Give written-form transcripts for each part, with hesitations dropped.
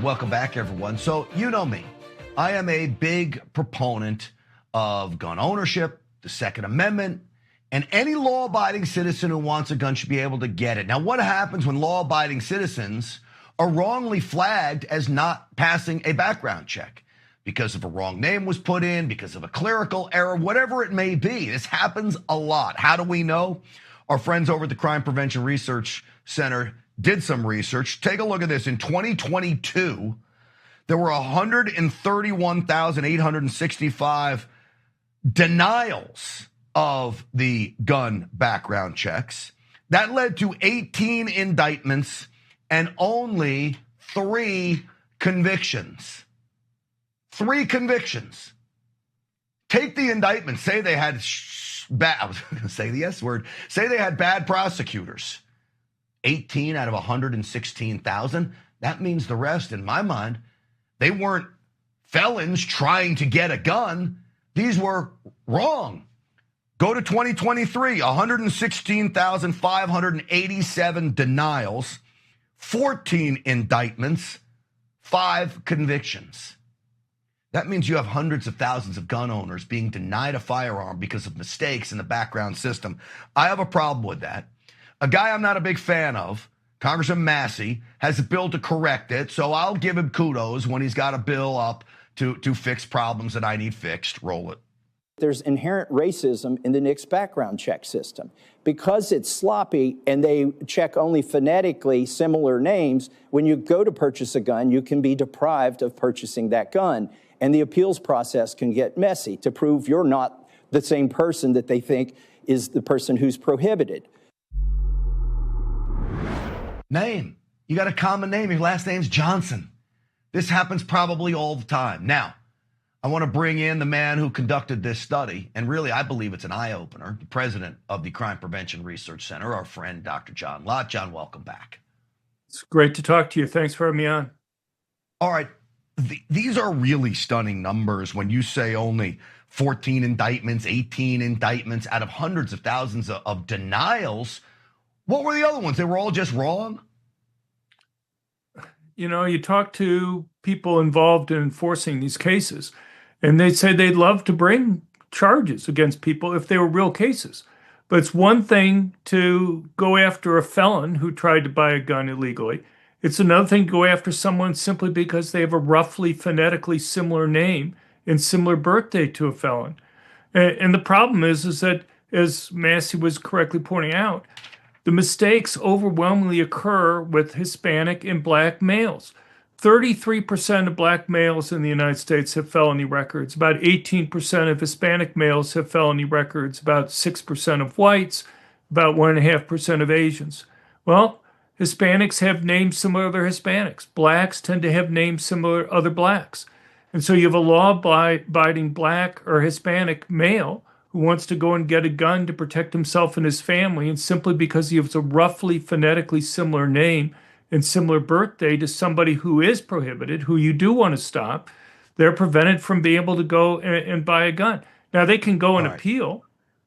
welcome back, everyone. So, you know me. I am a big proponent of gun ownership, the Second Amendment, and any law-abiding citizen who wants a gun should be able to get it. Now, what happens when law-abiding citizens are wrongly flagged as not passing a background check? Because of a wrong name was put in, because of a clerical error, whatever it may be. This happens a lot. How do we know? Our friends over at the Crime Prevention Research Center did some research. Take a look at this. In 2022, there were 131,865 denials of the gun background checks. That led to 18 indictments and only 3 convictions. 3 convictions. Take the indictment. Say they had bad, I was going to say the S word. Say they had bad prosecutors. 18 out of 116,000. That means the rest, in my mind, they weren't felons trying to get a gun. These were wrong. Go to 2023, 116,587 denials, 14 indictments, 5 convictions. That means you have hundreds of thousands of gun owners being denied a firearm because of mistakes in the background system. I have a problem with that. A guy I'm not a big fan of, Congressman Massey, has a bill to correct it, so I'll give him kudos when he's got a bill up to fix problems that I need fixed. Roll it. There's inherent racism in the NICS background check system. Because it's sloppy and they check only phonetically similar names, when you go to purchase a gun, you can be deprived of purchasing that gun. And the appeals process can get messy to prove you're not the same person that they think is the person who's prohibited. Name. You got a common name. Your last name's Johnson. This happens probably all the time. Now, I want to bring in the man who conducted this study, and really I believe it's an eye-opener, the president of the Crime Prevention Research Center, our friend Dr. John Lott. John, welcome back. It's great to talk to you. Thanks for having me on. All right. These are really stunning numbers when you say only 14 indictments, 18 indictments out of hundreds of thousands of denials. What were the other ones? They were all just wrong? You know, you talk to people involved in enforcing these cases, and they'd say they'd love to bring charges against people if they were real cases. But it's one thing to go after a felon who tried to buy a gun illegally. It's another thing to go after someone simply because they have a roughly phonetically similar name and similar birthday to a felon. And the problem is that, as Massey was correctly pointing out, the mistakes overwhelmingly occur with Hispanic and Black males. 33% of Black males in the United States have felony records. About 18% of Hispanic males have felony records. About 6% of whites, about 1.5% of Asians. Well, Hispanics have names similar to other Hispanics. Blacks tend to have names similar to other blacks. And so you have a law-abiding Black or Hispanic male who wants to go and get a gun to protect himself and his family, and simply because he has a roughly phonetically similar name and similar birthday to somebody who is prohibited, who you do want to stop, they're prevented from being able to go and buy a gun. Now, they can go and appeal,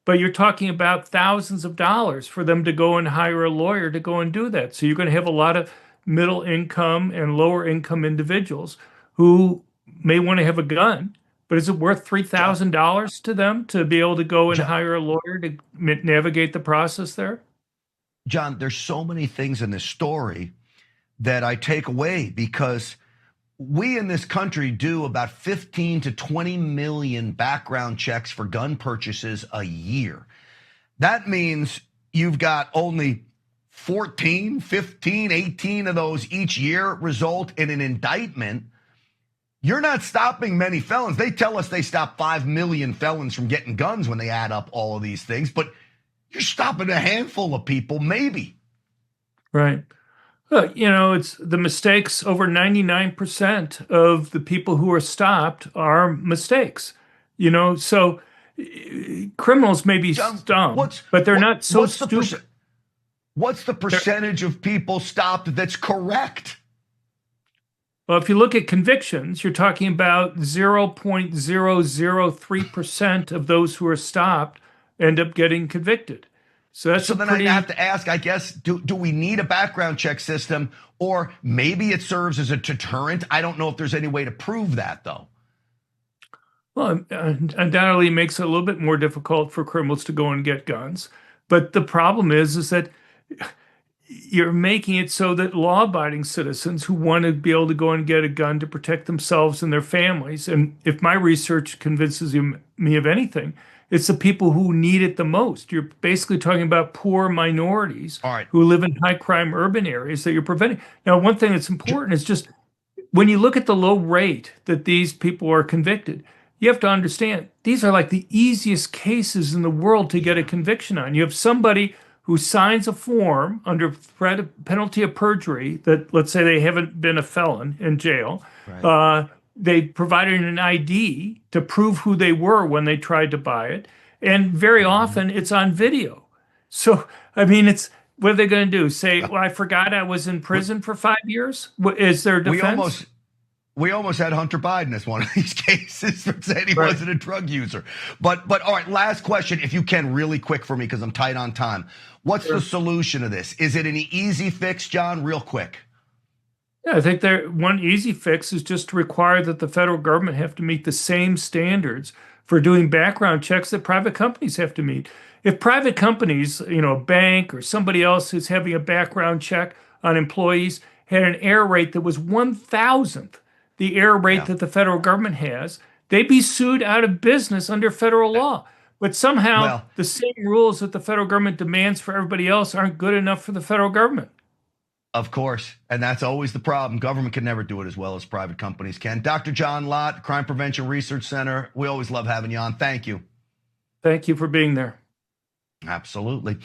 but you're talking about thousands of dollars for them to go and hire a lawyer to go and do that. So you're going to have a lot of middle income and lower income individuals who may want to have a gun, but is it worth $3,000 to them to be able to go and hire a lawyer to navigate the process there? John, there's so many things in this story that I take away, because we in this country do about 15 to 20 million background checks for gun purchases a year. That means you've got only 14, 15, 18 of those each year result in an indictment. You're not stopping many felons. They tell us they stop 5 million felons from getting guns when they add up all of these things, but you're stopping a handful of people, maybe. Right. You know, it's the mistakes. Over 99% of the people who are stopped are mistakes. You know, so criminals may be dumb, but they're not so stupid. What's the percentage of people stopped that's correct? Well, if you look at convictions, you're talking about 0.003% of those who are stopped end up getting convicted. So that's so then I have to ask, I guess, do we need a background check system, or maybe it serves as a deterrent? I don't know if there's any way to prove that, though. Well, undoubtedly makes it a little bit more difficult for criminals to go and get guns. But the problem is that you're making it so that law-abiding citizens who want to be able to go and get a gun to protect themselves and their families, and if my research convinces me of anything, it's the people who need it the most. You're basically talking about poor minorities who live in high-crime urban areas that you're preventing. Now, one thing that's important is just when you look at the low rate that these people are convicted, you have to understand these are like the easiest cases in the world to get a conviction on. You have somebody who signs a form under threat of penalty of perjury that, let's say, they haven't been a felon in jail. Right. They provided an ID to prove who they were when they tried to buy it. And very often it's on video. So, I mean, what are they going to do? Say, well, I forgot I was in prison for 5 years? Is there a defense? We almost had Hunter Biden as one of these cases for saying he wasn't a drug user. But all right, last question, if you can, really quick for me, because I'm tight on time. What's the solution to this? Is it an easy fix, John? Real quick. Yeah, I think one easy fix is just to require that the federal government have to meet the same standards for doing background checks that private companies have to meet. If private companies, a bank or somebody else who's having a background check on employees had an error rate that was 1,000th the error rate that the federal government has, they'd be sued out of business under federal law. But somehow the same rules that the federal government demands for everybody else aren't good enough for the federal government. Of course. And that's always the problem. Government can never do it as well as private companies can. Dr. John Lott, Crime Prevention Research Center. We always love having you on. Thank you. Thank you for being there. Absolutely.